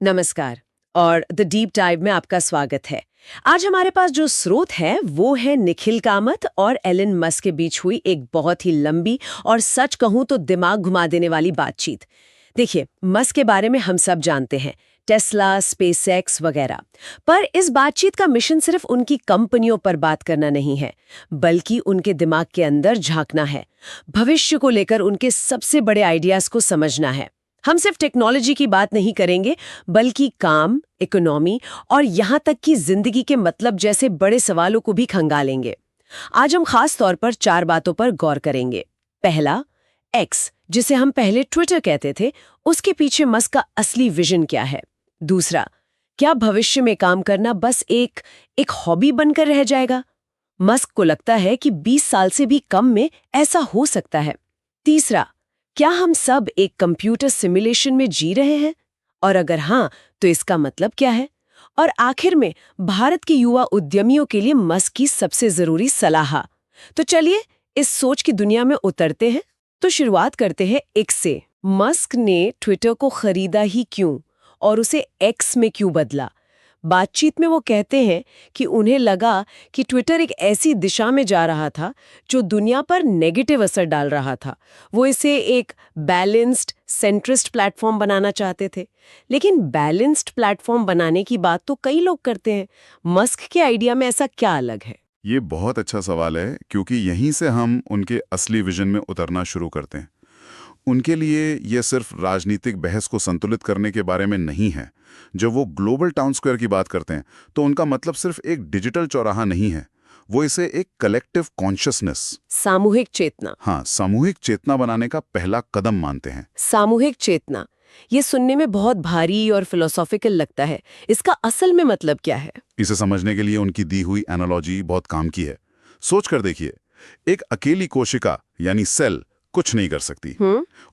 नमस्कार और the deep dive में आपका स्वागत है। आज हमारे पास जो स्रोत है वो है निखिल कामत और एलन मस्क के बीच हुई एक बहुत ही लंबी और सच कहूं तो दिमाग घुमा देने वाली बातचीत। देखिए, मस्क के बारे में हम सब जानते हैं, टेस्ला, स्पेसएक्स वगैरह। पर इस बातचीत का मिशन सिर्फ उनकी कंपनियों पर बात करना नहीं है, बल्कि उनके दिमाग के अंदर झांकना है, भविष्य को लेकर उनके सबसे बड़े आइडियाज को समझना है। हम सिर्फ टेक्नोलॉजी की बात नहीं करेंगे, बल्कि काम, इकोनॉमी और यहाँ तक कि जिंदगी के मतलब जैसे बड़े सवालों को भी खंगालेंगे। आज हम खास तौर पर 4 बातों पर गौर करेंगे। पहला, एक्स, जिसे हम पहले ट्विटर कहते थे, उसके पीछे मस्क का असली विजन क्या है। दूसरा, क्या भविष्य में काम करना बस एक हॉबी बनकर रह जाएगा? मस्क को लगता है कि 20 साल से भी कम में ऐसा हो सकता है। तीसरा, क्या हम सब एक कंप्यूटर सिमुलेशन में जी रहे हैं? और अगर हाँ, तो इसका मतलब क्या है? और आखिर में भारत के युवा उद्यमियों के लिए मस्क की सबसे जरूरी सलाह। तो चलिए इस सोच की दुनिया में उतरते हैं। तो शुरुआत करते हैं एक्स से। मस्क ने ट्विटर को खरीदा ही क्यों और उसे एक्स में क्यों बदला? बातचीत में वो कहते हैं कि उन्हें लगा कि ट्विटर एक ऐसी दिशा में जा रहा था जो दुनिया पर नेगेटिव असर डाल रहा था। वो इसे एक बैलेंस्ड, सेंट्रिस्ट प्लेटफॉर्म बनाना चाहते थे। लेकिन बैलेंस्ड प्लेटफॉर्म बनाने की बात तो कई लोग करते हैं। मस्क के आइडिया में ऐसा क्या अलग है? ये बहुत अच्छा सवाल है, क्योंकि यहीं से हम उनके असली विजन में उतरना शुरू करते हैं। उनके लिए यह सिर्फ राजनीतिक बहस को संतुलित करने के बारे में नहीं है। जब वो ग्लोबल टाउन स्क्वायर की बात करते हैं, तो उनका मतलब सिर्फ एक डिजिटल चौराहा नहीं है। वो इसे एक कलेक्टिव कॉन्शियसनेस, सामूहिक चेतना। हाँ, सामूहिक चेतना बनाने का पहला कदम मानते हैं। सामूहिक चेतना, ये सुनने में बहुत भारी और फिलोसॉफिकल लगता है। इसका असल में मतलब क्या है? इसे समझने के लिए उनकी दी हुई एनालॉजी बहुत काम की है। सोच कर देखिए, एक अकेली कोशिका यानी सेल कुछ नहीं कर सकती।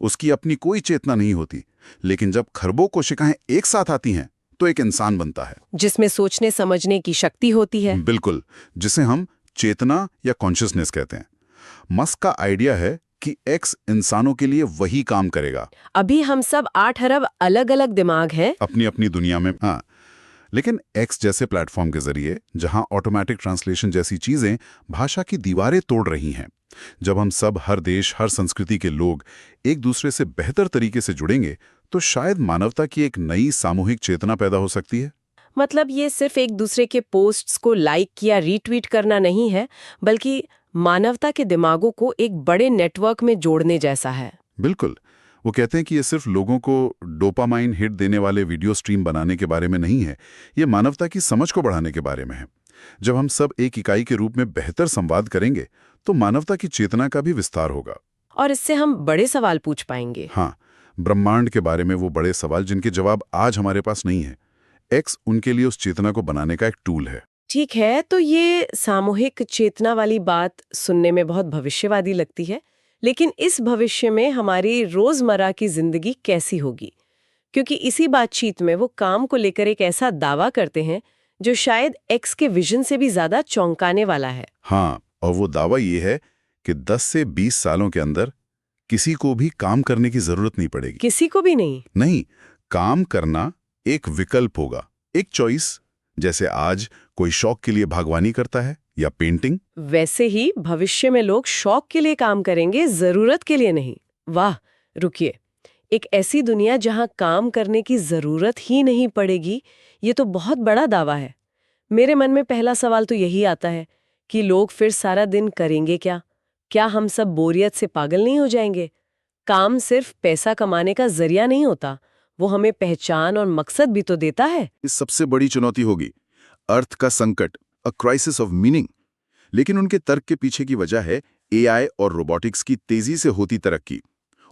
उसकी अपनी कोई चेतना नहीं होती। लेकिन जब खरबों कोशिकाएं एक साथ आती हैं, तो एक इंसान बनता है, जिसमें सोचने समझने की शक्ति होती है। बिल्कुल, जिसे हम चेतना या कॉन्शियसनेस कहते हैं। मस्क का आइडिया है कि एक्स इंसानों के लिए वही काम करेगा। अभी हम सब 8 अरब अलग-अलग दिमाग हैं, अपनी अपनी दुनिया में, हाँ। लेकिन एक्स जैसे प्लेटफॉर्म के जरिए, जहां ऑटोमेटिक ट्रांसलेशन जैसी चीजें भाषा की दीवारें तोड़ रही हैं, जब हम सब, हर देश, हर संस्कृति के लोग एक दूसरे से बेहतर तरीके से जुड़ेंगे, तो शायद मानवता की एक नई सामूहिक चेतना पैदा हो सकती है। मतलब ये सिर्फ एक दूसरे के पोस्ट्स को लाइक या रीट्वीट करना नहीं है, बल्कि मानवता के दिमागों को एक बड़े नेटवर्क में जोड़ने जैसा है। बिल्कुल। वो कहते हैं कि ये सिर्फ लोगों को डोपामाइन हिट देने वाले वीडियो स्ट्रीम बनाने के बारे में नहीं है, ये मानवता की समझ को बढ़ाने के बारे में है। जब हम सब एक इकाई के रूप में बेहतर संवाद करेंगे, तो मानवता की चेतना का भी विस्तार होगा। और इससे हम बड़े सवाल पूछ पाएंगे। हाँ, ब्रह्मांड के बारे में वो बड़े सवाल जिनके जवाब आज हमारे पास नहीं है। एक्स उनके लिए उस चेतना को बनाने का एक टूल है। ठीक है, तो ये सामूहिक चेतना वाली बात सुनने में बहुत भविष्यवादी लगती है। लेकिन इस भविष्य में हमारी रोजमर्रा की जिंदगी कैसी होगी? क्योंकि इसी बातचीत में वो काम को लेकर एक ऐसा दावा करते हैं जो शायद एक्स के विजन से भी ज्यादा चौंकाने वाला है। हाँ, और वो दावा ये है कि 10 से 20 सालों के अंदर किसी को भी काम करने की जरूरत नहीं पड़ेगी। किसी को भी नहीं? नहीं, काम करना एक विकल्प होगा, एक चॉइस। जैसे आज कोई शौक के लिए बागवानी करता है या पेंटिंग, वैसे ही भविष्य में लोग शौक के लिए काम करेंगे, जरूरत के लिए नहीं। वाह, रुकिए, एक ऐसी दुनिया जहां काम करने की जरूरत ही नहीं पड़ेगी, ये तो बहुत बड़ा दावा है। मेरे मन में पहला सवाल तो यही आता है कि लोग फिर सारा दिन करेंगे क्या? क्या हम सब बोरियत से पागल नहीं हो जाएंगे? काम सिर्फ पैसा कमाने का जरिया नहीं होता, वो हमें पहचान और मकसद भी तो देता है। इस सबसे बड़ी चुनौती होगी अर्थ का संकट, अ क्राइसिस ऑफ मीनिंग। लेकिन उनके तर्क के पीछे की वजह है एआई और रोबोटिक्स की तेजी से होती तरक्की।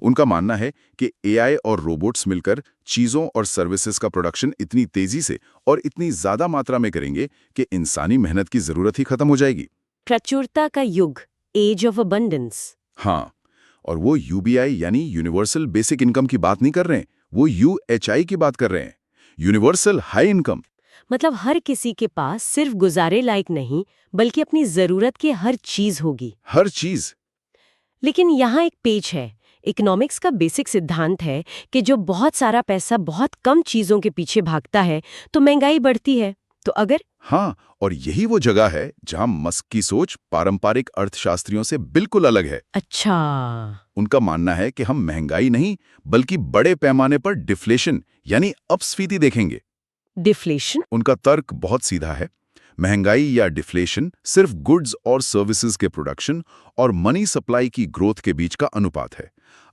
उनका मानना है कि एआई और रोबोट्स मिलकर चीजों और सर्विसेज का प्रोडक्शन इतनी तेजी से और इतनी ज्यादा मात्रा में करेंगे कि इंसानी मेहनत की जरूरत ही खत्म हो जाएगी। प्रचुरता का युग, एज ऑफ अबंडेंस। हाँ, और वो यूबीआई यानी यूनिवर्सल बेसिक इनकम की बात नहीं कर रहे हैं, वो यूएचआई की बात कर रहे हैं, यूनिवर्सल हाई इनकम। मतलब हर किसी के पास सिर्फ गुजारे लायक नहीं, बल्कि अपनी जरूरत की हर चीज होगी। हर चीज। लेकिन यहाँ एक पेच है, इकोनॉमिक्स का बेसिक सिद्धांत है कि जो बहुत सारा पैसा बहुत कम चीजों के पीछे भागता है तो महंगाई बढ़ती है। तो अगर हाँ, और यही वो जगह है जहां मस्क की सोच पारंपरिक अर्थशास्त्रियों से बिल्कुल अलग है। अच्छा, उनका मानना है कि हम महंगाई नहीं बल्कि बड़े पैमाने पर डिफ्लेशन यानी अपस्फीति देखेंगे। डिफ्लेशन? उनका तर्क बहुत सीधा है। महंगाई या डिफ्लेशन सिर्फ गुड्स और सर्विसेज के प्रोडक्शन और मनी सप्लाई की ग्रोथ के बीच का अनुपात है।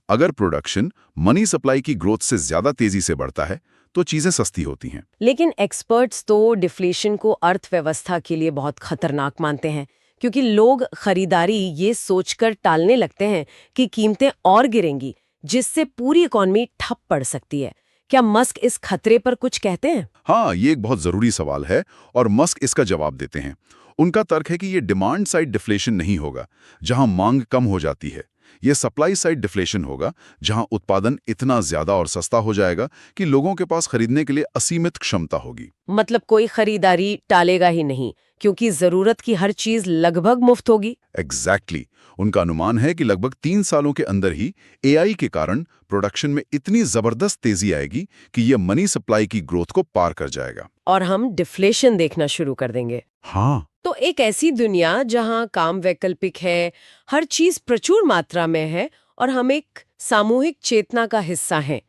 अगर प्रोडक्शन मनी सप्लाई की ग्रोथ से ज्यादा तेजी से बढ़ता है तो चीजें सस्ती होती हैं। लेकिन एक्सपर्ट्स तो डिफ्लेशन को अर्थव्यवस्था के लिए बहुत खतरनाक मानते हैं, क्योंकि लोग खरीदारी ये सोचकर टालने लगते हैं कि कीमतें और गिरेंगी, जिससे पूरी इकॉनमी ठप पड़ सकती है। क्या मस्क इस खतरे पर कुछ कहते हैं? हाँ, ये एक बहुत जरूरी सवाल है और मस्क इसका जवाब देते हैं। उनका तर्क है कि ये डिमांड साइड डिफ्लेशन नहीं होगा जहां मांग कम हो जाती है। ये सप्लाई साइड डिफ्लेशन होगा जहां उत्पादन इतना ज्यादा और सस्ता हो जाएगा कि लोगों के पास खरीदने के लिए असीमित क्षमता होगी। मतलब कोई खरीदारी टालेगा ही नहीं, क्योंकि जरूरत की हर चीज लगभग मुफ्त होगी। एग्जैक्टली। उनका अनुमान है कि लगभग 3 सालों के अंदर ही एआई के कारण प्रोडक्शन में इतनी जबरदस्त तेजी आएगी कि ये मनी सप्लाई की ग्रोथ को पार कर जाएगा। और हम डिफ्लेशन देखना शुरू कर देंगे। हाँ, तो एक ऐसी दुनिया जहां काम वैकल्पिक है, हर चीज प्रचुर मात्रा में है और हम एक सामूहिक चेतना का हिस्सा हैं।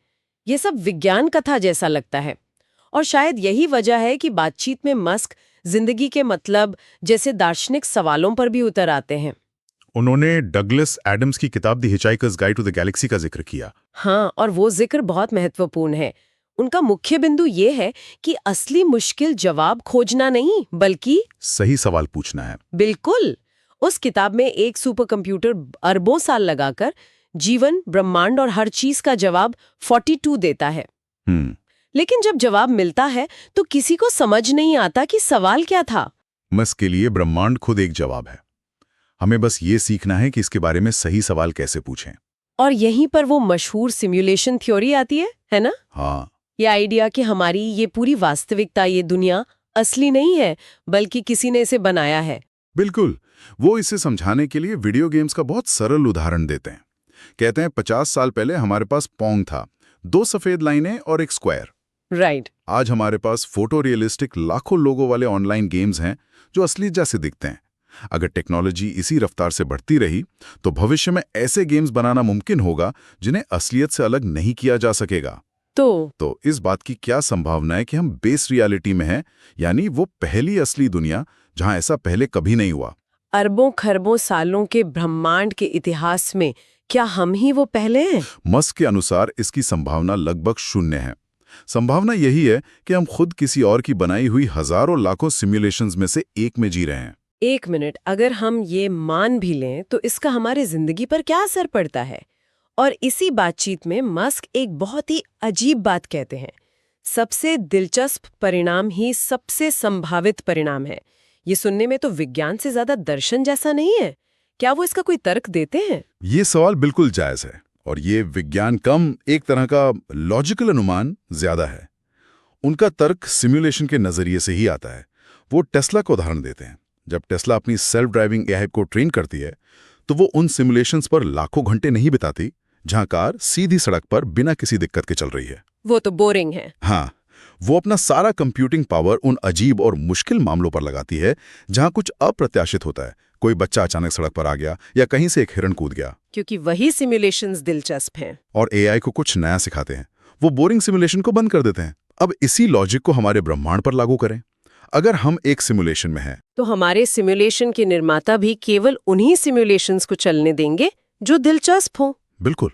ये सब विज्ञान कथा जैसा लगता है। और शायद यही वजह है कि बातचीत में मस्क जिंदगी के मतलब जैसे दार्शनिक सवालों पर भी उतर आते हैं। उन्होंने डगलस एडम्स की किताब the hitchhiker's guide to the galaxy का जिक्र किया। हाँ, और वो जिक्र बहुत महत्वपूर्ण है। उनका मुख्य बिंदु ये है कि असली मुश्किल जवाब खोजना नहीं, बल्कि सही सवाल पूछना है। बिल्कुल। उस किताब में एक सुपर कंप्यूटर अरबों साल लगाकर जीवन, ब्रह्मांड और हर चीज का जवाब 42 देता है। लेकिन जब जवाब मिलता है तो किसी को समझ नहीं आता कि सवाल क्या था। मस्क के लिए ब्रह्मांड खुद एक जवाब है। हमें बस ये सीखना है कि इसके बारे में सही सवाल कैसे पूछें। और यहीं पर वो मशहूर सिमुलेशन थ्योरी आती है ना? हाँ, ये आइडिया कि हमारी ये पूरी वास्तविकता, ये दुनिया असली नहीं है, बल्कि किसी ने इसे बनाया है। बिल्कुल। वो इसे समझाने के लिए वीडियो गेम्स का बहुत सरल उदाहरण देते हैं। कहते हैं 50 साल पहले हमारे पास पोंग था, 2 सफेद लाइनें और एक स्क्वायर। राइट। आज हमारे पास फोटो रियलिस्टिक लाखों लोगों वाले ऑनलाइन गेम्स हैं जो असली जैसे दिखते हैं। अगर टेक्नोलॉजी इसी रफ्तार से बढ़ती रही तो भविष्य में ऐसे गेम्स बनाना मुमकिन होगा जिन्हें असलियत से अलग नहीं किया जा सकेगा। तो इस बात की क्या संभावना है कि हम बेस रियलिटी में हैं, यानी वो पहली असली दुनिया जहां ऐसा पहले कभी नहीं हुआ। अरबों खरबों सालों के ब्रह्मांड के इतिहास में क्या हम ही वो पहले हैं? मस्क के अनुसार इसकी संभावना लगभग 0 है। संभावना यही है कि हम खुद किसी और की बनाई हुई हजारों लाखों सिमुलेशंस में से एक में जी रहे हैं। एक मिनट, अगर हम ये मान भी लें तो इसका हमारी जिंदगी पर क्या असर पड़ता है? और इसी बातचीत में मस्क एक बहुत ही अजीब बात कहते हैं। सबसे दिलचस्प परिणाम ही सबसे संभावित परिणाम है। ये सुनने में तो विज्ञान से ज्यादा दर्शन जैसा नहीं है। क्या वो इसका कोई तर्क देते हैं? ये सवाल बिल्कुल जायज है और ये विज्ञान कम एक तरह का लॉजिकल अनुमान ज्यादा है। उनका तर्क सिमुलेशन के नजरिए से ही आता है। वो टेस्ला का उदाहरण देते हैं। जब टेस्ला अपनी सेल्फ ड्राइविंग एआई को ट्रेन करती है तो वो उन सिमुलेशंस पर लाखों घंटे नहीं बिताती जहां कार सीधी सड़क पर बिना किसी दिक्कत के चल रही है। वो तो बोरिंग है। हाँ, वो अपना सारा कंप्यूटिंग पावर उन अजीब और मुश्किल मामलों पर लगाती है जहां कुछ अप्रत्याशित होता है। कोई बच्चा अचानक सड़क पर आ गया या कहीं से एक हिरण कूद गया। क्योंकि वही सिमुलेशंस दिलचस्प हैं और एआई को कुछ नया सिखाते हैं। वो बोरिंग सिमुलेशन को बंद कर देते हैं। अब इसी लॉजिक को हमारे ब्रह्मांड पर लागू करें। अगर हम एक सिमुलेशन में हैं तो हमारे सिमुलेशन के निर्माता भी केवल उन्हीं सिमुलेशंस को चलने देंगे जो दिलचस्प हो। बिल्कुल।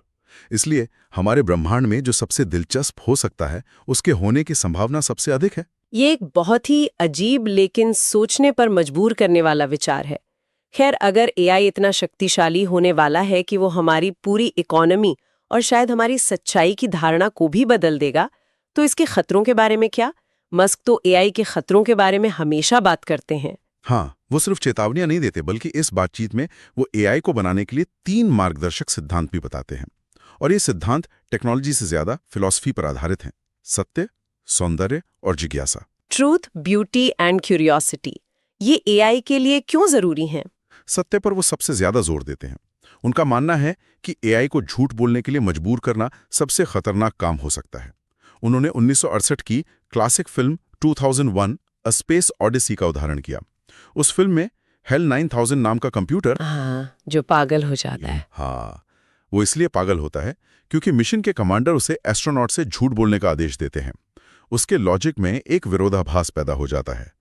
इसलिए हमारे ब्रह्मांड में जो सबसे दिलचस्प हो सकता है उसके होने की संभावना सबसे अधिक है। ये एक बहुत ही अजीब लेकिन सोचने पर मजबूर करने वाला विचार है। खैर, अगर एआई इतना शक्तिशाली होने वाला है कि वो हमारी पूरी इकोनॉमी और शायद हमारी सच्चाई की धारणा को भी बदल देगा, तो इसके खतरों के बारे में क्या? मस्क तो एआई के खतरों के बारे में हमेशा बात करते हैं। हाँ, वो सिर्फ चेतावनियां नहीं देते बल्कि इस बातचीत में वो एआई को बनाने के लिए 3 मार्गदर्शक सिद्धांत भी बताते हैं। और ये सिद्धांत टेक्नोलॉजी से ज्यादा फिलॉसफी पर आधारित हैं। सत्य, सौंदर्य और जिज्ञासा। ट्रूथ, ब्यूटी एंड क्यूरियोसिटी, ये एआई के लिए क्यों जरूरी हैं? सत्य पर वो सबसे ज्यादा जोर देते हैं। उनका मानना है कि एआई को झूठ बोलने के लिए मजबूर करना सबसे खतरनाक काम हो सकता है। उन्होंने 1968 की classic film 2001 a space Odyssey का उदाहरण किया। उस फिल्म में हेल 9000 नाम का कंप्यूटर, हाँ, जो पागल हो जाता है। हाँ, वो इसलिए पागल होता है क्योंकि मिशन के कमांडर उसे एस्ट्रोनॉट से झूठ बोलने का आदेश देते हैं। उसके लॉजिक में एक विरोधाभास पैदा हो जाता है।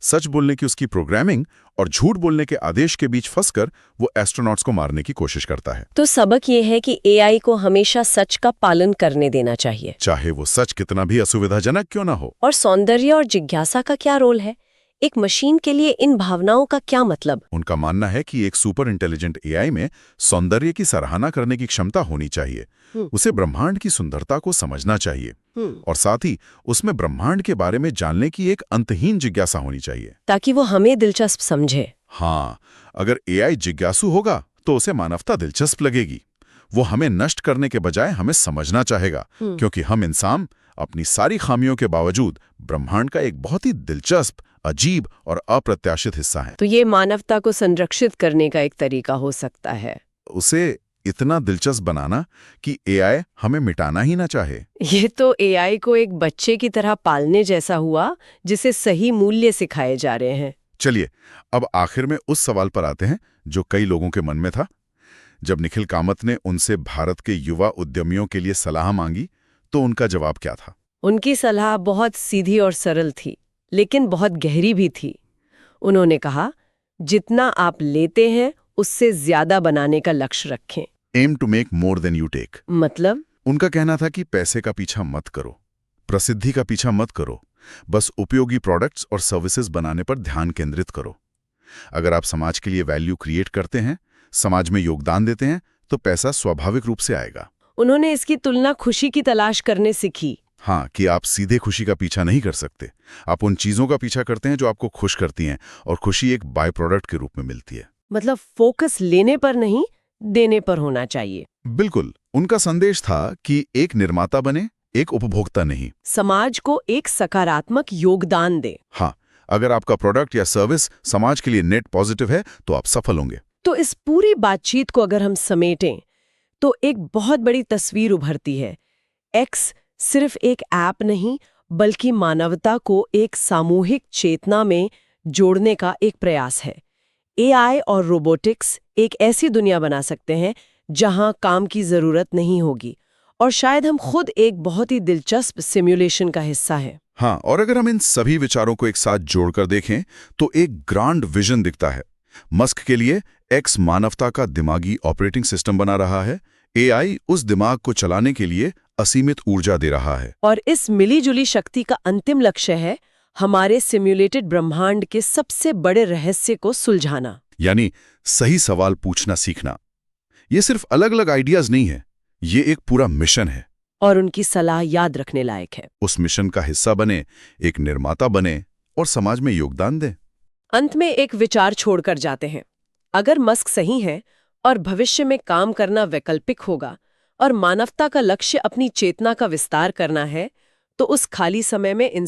सच बोलने की उसकी प्रोग्रामिंग और झूठ बोलने के आदेश के बीच फंसकर वो एस्ट्रोनॉट्स को मारने की कोशिश करता है। तो सबक ये है कि एआई को हमेशा सच का पालन करने देना चाहिए, चाहे वो सच कितना भी असुविधाजनक क्यों ना हो। और सौंदर्य और जिज्ञासा का क्या रोल है? एक मशीन के लिए इन भावनाओं का क्या मतलब? उनका मानना है कि एक सुपर इंटेलिजेंट एआई में सौंदर्य की सराहना करने की क्षमता होनी चाहिए। उसे ब्रह्मांड की सुंदरता को समझना चाहिए और साथ ही उसमें ब्रह्मांड के बारे में जानने की एक अंतहीन जिज्ञासा होनी चाहिए, ताकि वो हमें दिलचस्प समझे। हाँ, अगर एआई जिज्ञासु होगा तो उसे मानवता दिलचस्प लगेगी। वो हमें नष्ट करने के बजाय हमें समझना चाहेगा, क्योंकि हम इंसान अपनी सारी खामियों के बावजूद ब्रह्मांड का एक बहुत ही दिलचस्प, अजीब और अप्रत्याशित हिस्सा है। तो ये मानवता को संरक्षित करने का एक तरीका हो सकता है। उसे इतना दिलचस्प बनाना कि एआई हमें मिटाना ही ना चाहे। ये तो एआई को एक बच्चे की तरह पालने जैसा हुआ, जिसे सही मूल्य सिखाए जा रहे हैं। चलिए, अब आखिर में उस सवाल पर आते हैं जो कई लोगों के मन में था। जब निखिल कामत ने उनसे भारत के युवा उद्यमियों के लिए सलाह मांगी, तो उनका जवाब क्या था? उनकी सलाह बहुत सीधी और सरल थी, लेकिन बहुत गहरी भी थी। उन्होंने कहा, जितना आप लेते हैं उससे ज्यादा बनाने का लक्ष्य रखें। Aim to make more than you take. मतलब? उनका कहना था कि पैसे का पीछा मत करो, प्रसिद्धि का पीछा मत करो, बस उपयोगी प्रोडक्ट्स और सर्विसेज बनाने पर ध्यान केंद्रित करो। अगर आप समाज के लिए वैल्यू क्रिएट करते हैं, समाज में योगदान देते हैं, तो पैसा स्वाभाविक रूप से आएगा। उन्होंने इसकी तुलना खुशी की तलाश करने से की। हाँ, कि आप सीधे खुशी का पीछा नहीं कर सकते। आप उन चीजों का पीछा करते हैं जो आपको खुश करती हैं, और खुशी एक बाय प्रोडक्ट के रूप में मिलती है। मतलब फोकस लेने पर नहीं, देने पर होना चाहिए। बिल्कुल। उनका संदेश था कि एक निर्माता बने, एक उपभोक्ता नहीं। समाज को एक सकारात्मक योगदान दे। हाँ, अगर आपका प्रोडक्ट या सर्विस समाज के लिए नेट पॉजिटिव है तो आप सफल होंगे। तो इस पूरी बातचीत को अगर हम समेटें तो एक बहुत बड़ी तस्वीर उभरती है। एक्स सिर्फ एक ऐप नहीं, बल्कि मानवता को एक सामूहिक चेतना में जोड़ने का एक प्रयास है। एआई और रोबोटिक्स एक ऐसी दुनिया बना सकते हैं जहां काम की जरूरत नहीं होगी, और शायद हम खुद एक बहुत ही दिलचस्प सिमुलेशन का हिस्सा है। हाँ, और अगर हम इन सभी विचारों को एक साथ जोड़कर देखें तो एक ग्रांड विजन दिखता है। मस्क के लिए एक्स मानवता का दिमागी ऑपरेटिंग सिस्टम बना रहा है, एआई उस दिमाग को चलाने के लिए असीमित ऊर्जा दे रहा है। और इस मिलीजुली शक्ति का अंतिम लक्ष्य है हमारे सिम्युलेटेड ब्रह्मांड के सबसे बड़े रहस्य को सुलझाना। यानी सही सवाल पूछना सीखना। ये सिर्फ अलग अलग आइडियाज नहीं है, ये एक पूरा मिशन है। और उनकी सलाह याद रखने लायक है। उस मिशन का हिस्सा बने, एक निर्माता बने और समाज में योगदान दें। अंत में एक विचार छोड़कर जाते हैं। अगर मस्क सही है और भविष्य में काम करना वैकल्पिक होगा और मानवता का लक्ष्य अपनी चेतना का विस्तार करना है, तो उस खाली समय में इंसान